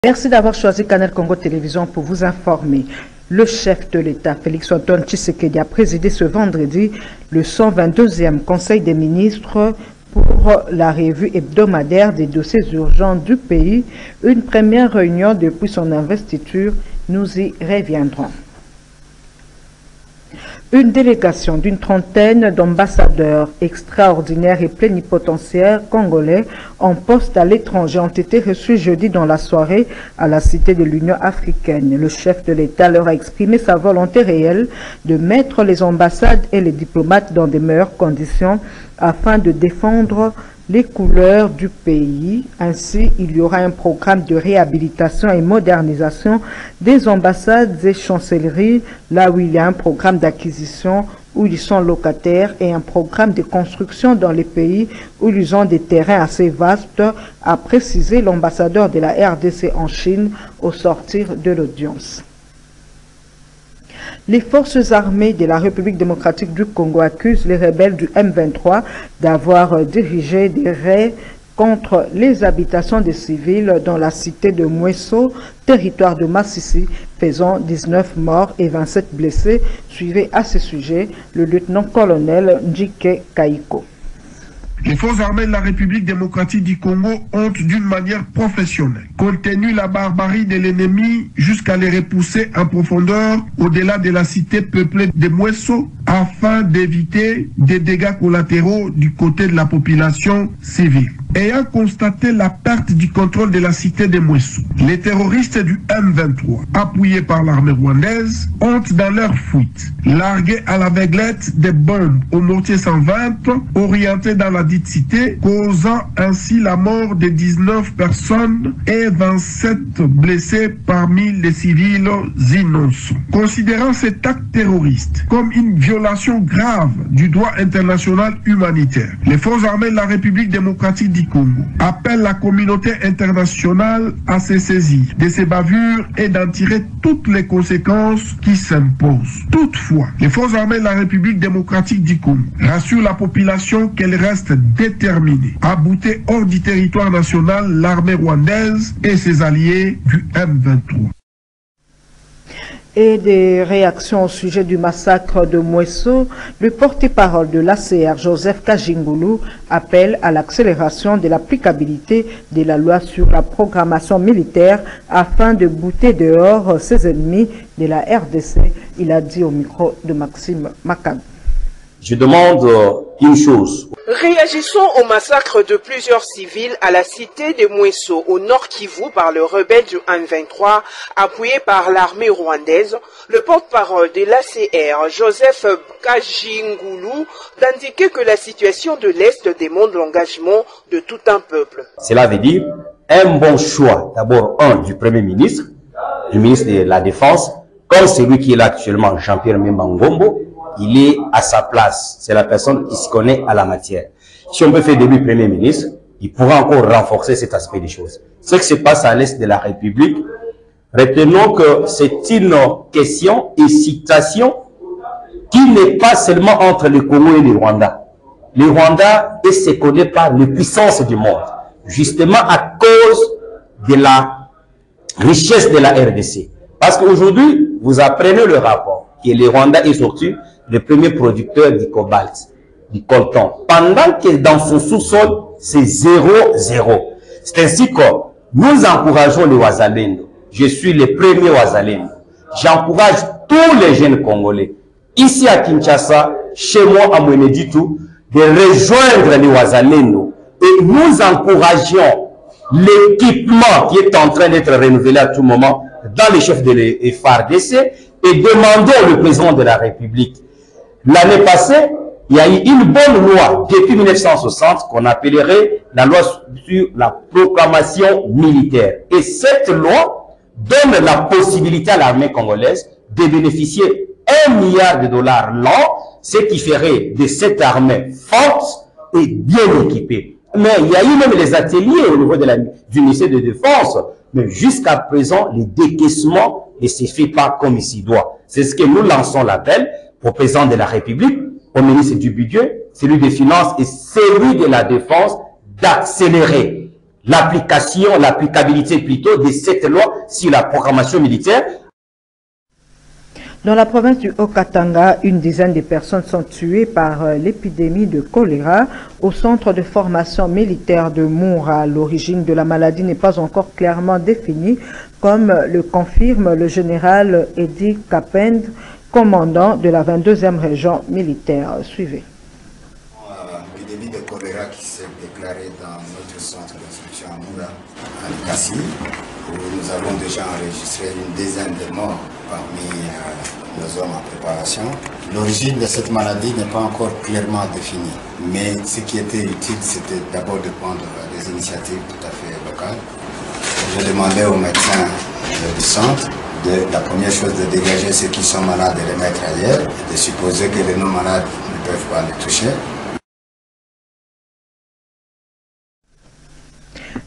Merci d'avoir choisi Canal Congo Télévision pour vous informer. Le chef de l'État, Félix-Antoine Tshisekedi, a présidé ce vendredi le 122e Conseil des ministres pour la revue hebdomadaire des dossiers urgents du pays, une première réunion depuis son investiture. Nous y reviendrons. Une délégation d'une trentaine d'ambassadeurs extraordinaires et plénipotentiaires congolais en poste à l'étranger ont été reçus jeudi dans la soirée à la Cité de l'Union africaine. Le chef de l'État leur a exprimé sa volonté réelle de mettre les ambassades et les diplomates dans de meilleures conditions afin de défendre les couleurs du pays. Ainsi, il y aura un programme de réhabilitation et modernisation des ambassades et chancelleries, là où il y a un programme d'acquisition où ils sont locataires et un programme de construction dans les pays où ils ont des terrains assez vastes, a précisé l'ambassadeur de la RDC en Chine au sortir de l'audience. Les forces armées de la République démocratique du Congo accusent les rebelles du M23 d'avoir dirigé des raids contre les habitations des civils dans la cité de Mweso, territoire de Massissi, faisant 19 morts et 27 blessés. Suivez à ce sujet le lieutenant-colonel Njike Kaiko. Les forces armées de la République démocratique du Congo ont, d'une manière professionnelle, contenu la barbarie de l'ennemi jusqu'à les repousser en profondeur au-delà de la cité peuplée de Mweso afin d'éviter des dégâts collatéraux du côté de la population civile. Ayant constaté la perte du contrôle de la cité de Mweso, les terroristes du M23, appuyés par l'armée rwandaise, ont dans leur fuite largué à l'aveuglette des bombes au mortier 120 orientées dans la dite cité, causant ainsi la mort de 19 personnes et 27 blessés parmi les civils innocents. Considérant cet acte terroriste comme une violation grave du droit international humanitaire, les forces armées de la République démocratique du Congo appellent la communauté internationale à se saisir de ces bavures et d'en tirer toutes les conséquences qui s'imposent. Toutefois, les forces armées de la République démocratique du Congo rassurent la population qu'elle reste déterminée à bouter hors du territoire national l'armée rwandaise et ses alliés du M23. Et des réactions au sujet du massacre de Mweso, le porte-parole de l'ACR, Joseph Kajingulu, appelle à l'accélération de l'applicabilité de la loi sur la programmation militaire afin de bouter dehors ses ennemis de la RDC. Il a dit au micro de Maxime Makab. Je demande une chose. Réagissons au massacre de plusieurs civils à la cité de Mweso, au nord Kivu, par le rebelle du M23, appuyé par l'armée rwandaise. Le porte-parole de l'ACR, Joseph Kajingulu, d'indiquer que la situation de l'Est démontre l'engagement de tout un peuple. Cela veut dire un bon choix, d'abord du Premier ministre, du ministre de la Défense, comme celui qui est là actuellement, Jean-Pierre Ngombo. Il est à sa place. C'est la personne qui se connaît à la matière. Si on peut faire de lui Premier ministre, il pourra encore renforcer cet aspect des choses. Ce qui se passe à l'Est de la République, retenons que c'est une question et citation qui n'est pas seulement entre le Congo et le Rwanda. Le Rwanda est secondé par les puissances du monde, justement à cause de la richesse de la RDC. Parce qu'aujourd'hui, vous apprenez le rapport, que le Rwanda est sorti le premier producteur du cobalt, du coltan, pendant que dans son sous-sol, c'est 0,0. C'est ainsi que nous encourageons les Wazalendo. Je suis le premier Wazalendo. J'encourage tous les jeunes Congolais, ici à Kinshasa, chez moi à Mweneditu, de rejoindre les Wazalendo. Et nous encourageons l'équipement qui est en train d'être renouvelé à tout moment dans les chefs de l'FARDC et demandons le président de la République. L'année passée, il y a eu une bonne loi depuis 1960 qu'on appellerait la loi sur la proclamation militaire. Et cette loi donne la possibilité à l'armée congolaise de bénéficier $1 milliard l'an, ce qui ferait de cette armée forte et bien équipée. Mais il y a eu même les ateliers au niveau du ministère de Défense, mais jusqu'à présent, le décaissement ne se fait pas comme il s'y doit. C'est ce que nous lançons l'appel au président de la République, au ministre du Budget, celui des Finances et celui de la Défense, d'accélérer l'applicabilité plutôt de cette loi sur la programmation militaire. Dans la province du Haut-Katanga, une dizaine de personnes sont tuées par l'épidémie de choléra au centre de formation militaire de Moura. L'origine de la maladie n'est pas encore clairement définie, comme le confirme le général Eddy Kapend, commandant de la 22e région militaire. Suivez. L'épidémie de choléra qui s'est déclarée dans notre centre d'instruction à Moura, à Kassi, où nous avons déjà enregistré une dizaine de morts parmi nos hommes en préparation. L'origine de cette maladie n'est pas encore clairement définie, mais ce qui était utile, c'était d'abord de prendre des initiatives tout à fait locales. Je demandais aux médecins du centre, la première chose, de dégager ceux qui sont malades et les mettre ailleurs, et de supposer que les non-malades ne peuvent pas les toucher.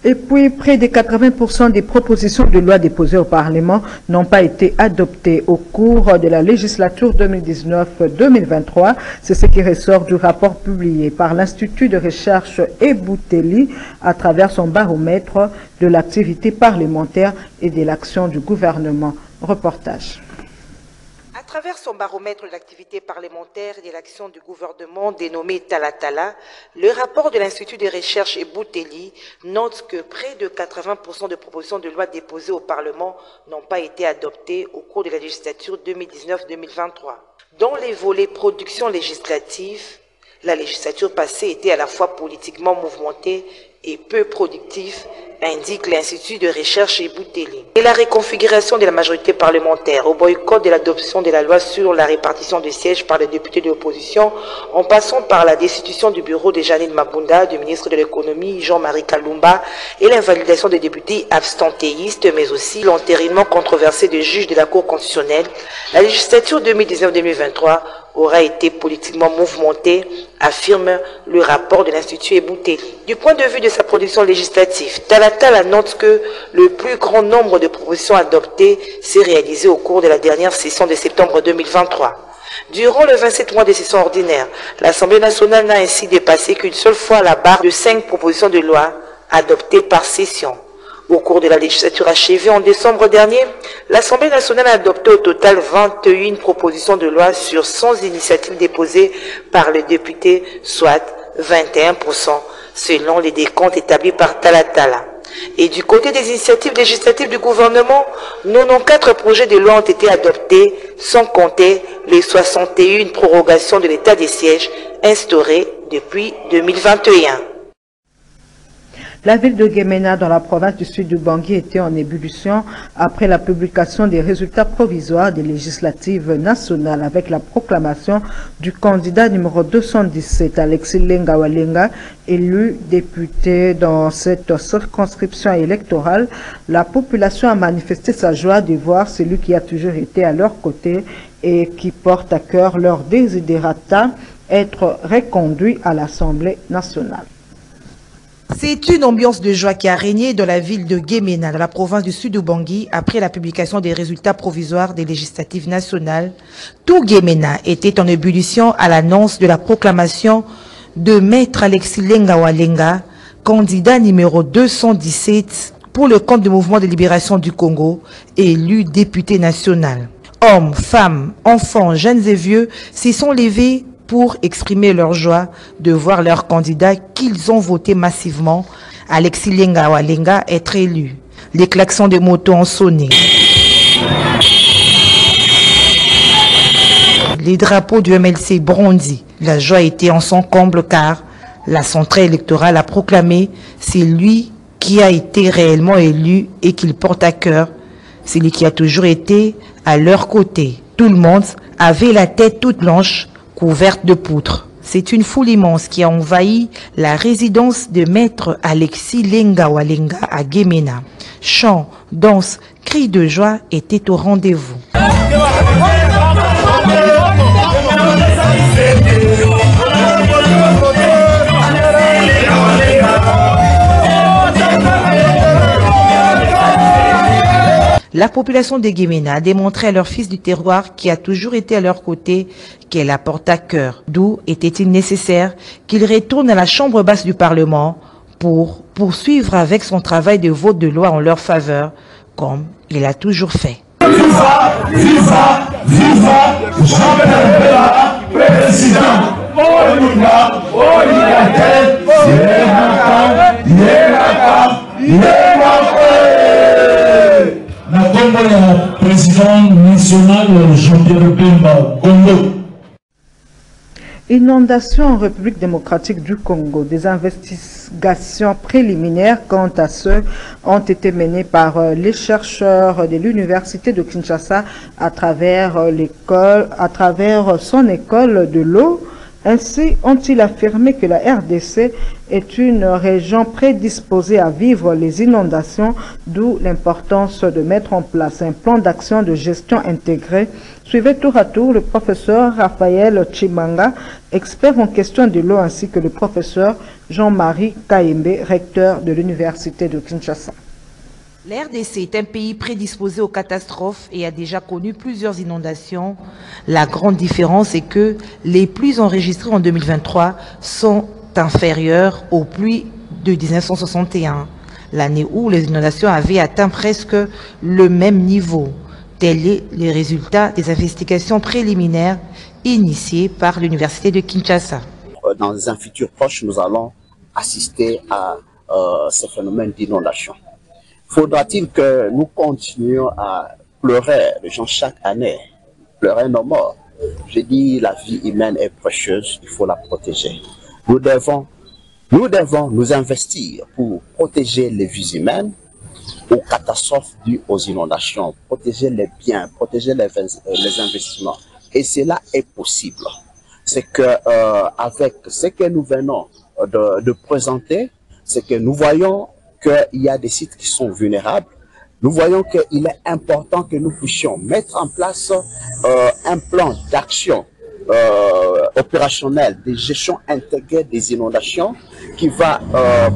Et puis, près de 80% des propositions de loi déposées au Parlement n'ont pas été adoptées au cours de la législature 2019-2023. C'est ce qui ressort du rapport publié par l'Institut de recherche Ebouteli à travers son baromètre de l'activité parlementaire et de l'action du gouvernement. Reportage. À travers son baromètre de l'activité parlementaire et de l'action du gouvernement dénommé Talatala, le rapport de l'Institut de recherche Ebouteli note que près de 80% de propositions de loi déposées au Parlement n'ont pas été adoptées au cours de la législature 2019-2023. Dans les volets production législative, la législature passée était à la fois politiquement mouvementée et peu productive, indique l'Institut de recherche Ebouteli. Et la reconfiguration de la majorité parlementaire au boycott de l'adoption de la loi sur la répartition des sièges par les députés de l'opposition, en passant par la destitution du bureau de Janine Mabunda, du ministre de l'économie Jean-Marie Kalumba, et l'invalidation des députés abstentéistes, mais aussi l'entérinement controversé des juges de la Cour constitutionnelle, la législature 2019-2023 aura été politiquement mouvementée, affirme le rapport de l'Institut Ebouteli. Du point de vue de sa production législative, Talatala note que le plus grand nombre de propositions adoptées s'est réalisé au cours de la dernière session de septembre 2023. Durant le 27 mois de session ordinaire, l'Assemblée nationale n'a ainsi dépassé qu'une seule fois la barre de 5 propositions de loi adoptées par session. Au cours de la législature achevée en décembre dernier, l'Assemblée nationale a adopté au total 21 propositions de loi sur 100 initiatives déposées par les députés, soit 21%, selon les décomptes établis par Talatala. Et du côté des initiatives législatives du gouvernement, 94 projets de loi ont été adoptés, sans compter les 61 prorogations de l'état des sièges instaurées depuis 2021. La ville de Guémena, dans la province du sud du Bangui, était en ébullition après la publication des résultats provisoires des législatives nationales avec la proclamation du candidat numéro 217, Alexis Lenga Walenga, élu député dans cette circonscription électorale. La population a manifesté sa joie de voir celui qui a toujours été à leur côté et qui porte à cœur leur desiderata être reconduit à l'Assemblée nationale. C'est une ambiance de joie qui a régné dans la ville de Guémena, dans la province du sud du Bangui, après la publication des résultats provisoires des législatives nationales. Tout Guémena était en ébullition à l'annonce de la proclamation de Maître Alexis Lenga Walenga, candidat numéro 217 pour le compte du mouvement de libération du Congo, élu député national. Hommes, femmes, enfants, jeunes et vieux s'y sont levés pour exprimer leur joie de voir leur candidat qu'ils ont voté massivement, Alexis Lenga Walenga, être élu. Les klaxons de motos ont sonné. Les drapeaux du MLC brondis. La joie était en son comble car la centrale électorale a proclamé c'est lui qui a été réellement élu et qu'il porte à cœur. C'est lui qui a toujours été à leur côté. Tout le monde avait la tête toute blanche, couverte de poutres. C'est une foule immense qui a envahi la résidence de Maître Alexis Lenga Walenga à Guémena. Chants, danses, cris de joie étaient au rendez-vous. La population de Guémena a démontré à leur fils du terroir qui a toujours été à leur côté qu'elle apporte à cœur. D'où était-il nécessaire qu'il retourne à la chambre basse du Parlement pour poursuivre avec son travail de vote de loi en leur faveur, comme il a toujours fait. Viva, viva, viva, Jean-Bernard président. Président national Jean-Pierre Bemba Congo. Inondation en République démocratique du Congo. Des investigations préliminaires quant à ce ont été menées par les chercheurs de l'université de Kinshasa à travers son école de l'eau. Ainsi ont-ils affirmé que la RDC est une région prédisposée à vivre les inondations, d'où l'importance de mettre en place un plan d'action de gestion intégré. Suivez tour à tour le professeur Raphaël Chimanga, expert en question de l'eau, ainsi que le professeur Jean-Marie Kaembe, recteur de l'université de Kinshasa. La RDC est un pays prédisposé aux catastrophes et a déjà connu plusieurs inondations. La grande différence est que les pluies enregistrées en 2023 sont inférieures aux pluies de 1961, l'année où les inondations avaient atteint presque le même niveau. Tels sont les résultats des investigations préliminaires initiées par l'université de Kinshasa. Dans un futur proche, nous allons assister à ces phénomènes d'inondation. Faudra-t-il que nous continuions à pleurer les gens chaque année, pleurer nos morts? Je dis, la vie humaine est précieuse, il faut la protéger. Nous devons nous investir pour protéger les vies humaines aux catastrophes dues aux inondations, protéger les biens, protéger les investissements. Et cela est possible. C'est que avec ce que nous venons de présenter, c'est que nous voyons qu'il y a des sites qui sont vulnérables. Nous voyons qu'il est important que nous puissions mettre en place un plan d'action opérationnel de gestion intégrée des inondations qui va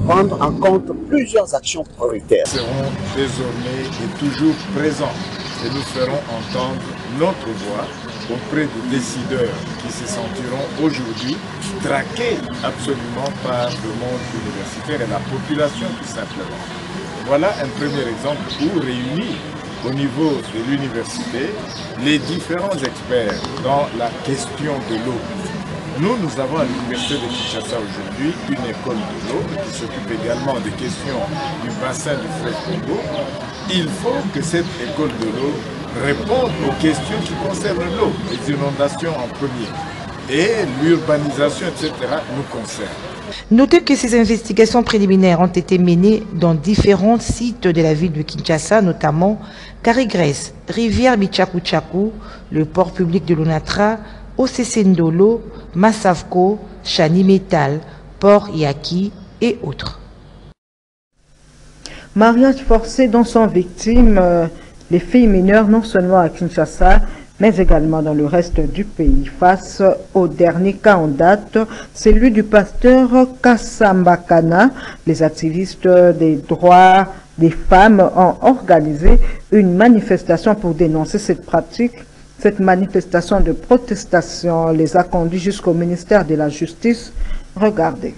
prendre en compte plusieurs actions prioritaires. Nous serons désormais et toujours présents et nous ferons entendre notre voix auprès des décideurs qui se sentiront aujourd'hui traqués absolument par le monde universitaire et la population tout simplement. Voilà un premier exemple où réunis au niveau de l'université les différents experts dans la question de l'eau. Nous avons à l'université de Kinshasa aujourd'hui une école de l'eau qui s'occupe également des questions du bassin du fleuve Congo. Il faut que cette école de l'eau réponde aux questions qui concernent l'eau, les inondations en premier, et l'urbanisation, etc. nous concerne. Notez que ces investigations préliminaires ont été menées dans différents sites de la ville de Kinshasa, notamment Karigrès, Rivière Michakuchaku, le port public de Lunatra, OCC Ndolo, Massavko, Chani Metal, Port Yaki et autres. Mariage forcé dont sont victimes les filles mineures, non seulement à Kinshasa, mais également dans le reste du pays. Face au dernier cas en date, celui du pasteur Kassambakana, les activistes des droits des femmes ont organisé une manifestation pour dénoncer cette pratique. Cette manifestation de protestation les a conduits jusqu'au ministère de la Justice. Regardez.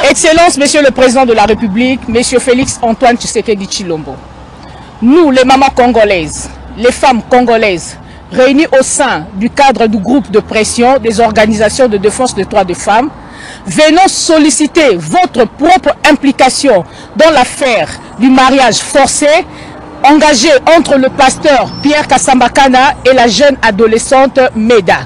Excellence, Monsieur le Président de la République, Monsieur Félix Antoine Tshisekedi Tshilombo, nous, les mamans congolaises, les femmes congolaises, réunies au sein du cadre du groupe de pression des organisations de défense des droits des femmes, venons solliciter votre propre implication dans l'affaire du mariage forcé engagé entre le pasteur Pierre Kassambakana et la jeune adolescente Meda.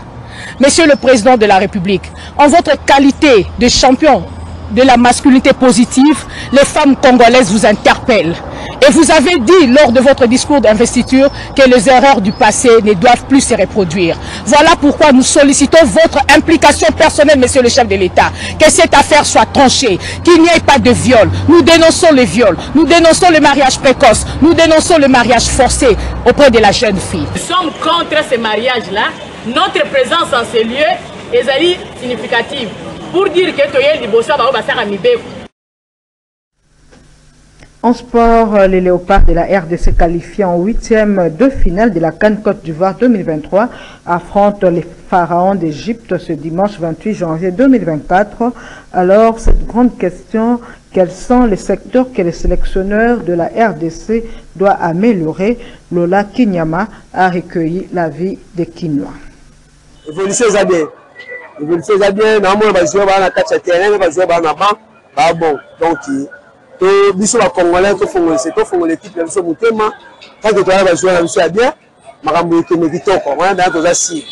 Monsieur le Président de la République, en votre qualité de champion de la masculinité positive, les femmes congolaises vous interpellent. Et vous avez dit lors de votre discours d'investiture que les erreurs du passé ne doivent plus se reproduire. Voilà pourquoi nous sollicitons votre implication personnelle, Monsieur le chef de l'État, que cette affaire soit tranchée, qu'il n'y ait pas de viol. Nous dénonçons les viols, nous dénonçons le mariage précoce, nous dénonçons le mariage forcé auprès de la jeune fille. Nous sommes contre ces mariages-là. Notre présence en ces lieux est significative pour dire que En sport, les Léopards de la RDC qualifiés en 8e de finale de la CAN Côte d'Ivoire 2023 affrontent les Pharaons d'Égypte ce dimanche 28 janvier 2024. Alors, cette grande question, quels sont les secteurs que les sélectionneurs de la RDC doivent améliorer? Lola Kinyama a recueilli l'avis des Kinois. Évolution bien. Évolution bien. Normalement, les joueurs vont à 4 terrains, les joueurs vont à bas. Bon, donc biso ba congolais to fongole c'est to fongole équipe ya biso mutema tant que toi ba jouer na biso bien makambo ekene kitoko wana na to za si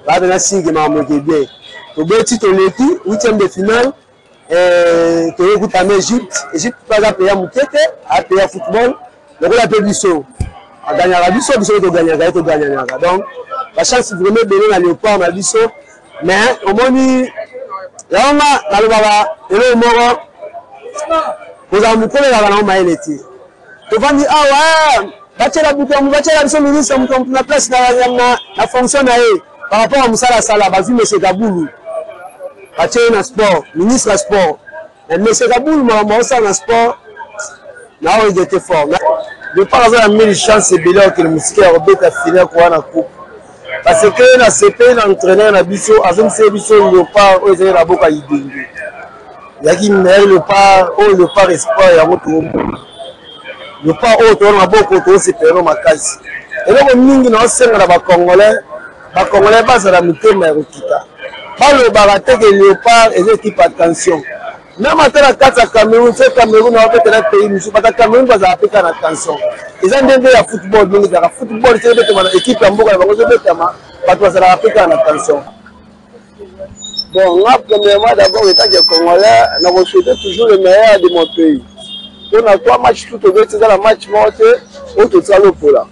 ba na si ke makambo ke bien to beti to leki 8e de finale to ekuta na Égypte pas à payer mutete à payer football donc la paix biso a gagner la biso to gagner donc la chance vraiment donner na Léopard na biso mais au moni yanga na lo baba elo moko vous avez beaucoup de maïleti. Tu vas dire, ah ouais, bâtir la ministre, la place la fonction par rapport à Moussa Sala, vas-y, M. Gaboulou. Bâtir le sport, ministre du sport. M. Gaboulou, moi, ça, le sport, là, il était fort. De par hasard, il a mis une chance de bien que le Mousquet a fini à la coupe. Parce que la CP, l'entraîneur, la biso, à un service, il n'y a pas, il y a beaucoup à idée. Il y a qui le part espoir et le part autre on a beaucoup de c'est perro ma case et là on mingi na senga ba congolais base la mitema ya kita ba le barate que le part et équipe attention même à la carte Cameroun c'est Cameroun na peut être pays musu pas Cameroun ba za apika na attention ils ont demandé ya football mingi ya football c'est de équipe ya mboka ba zo betama ba to za apika na attention. Bon, moi, premièrement, d'abord, étant que Congolais, nous souhaitons toujours le meilleur de mon pays. On a 3 matchs tout au c'est dans la match monté, au total pour là.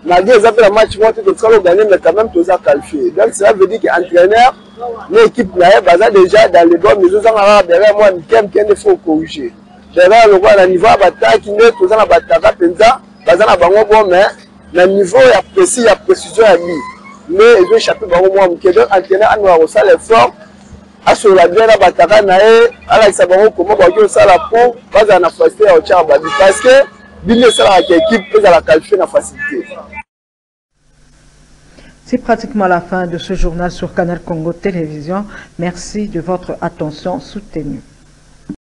On a dit que la match monté, au total gagné, mais quand même, tout ça qualifié. Donc, cela veut dire qu'entraîneur, l'équipe là, déjà dans les bonnes mesures, on a derrière moi, il faut corriger. Derrière le roi, le niveau à bataille, qui est tout ça, la bataille, mais le niveau, il y a précis, il y a précision à lui. Mais ils ont échappé par moi, donc entraîneur à nous avoir l'effort, à sur la bien à Batara, à la Sabaro, comment on ça la peau, pas à la facilité à Ochar, parce que l'île est avec l'équipe, peut à la qualifier la facilité. C'est pratiquement la fin de ce journal sur Canal Congo Télévision. Merci de votre attention soutenue.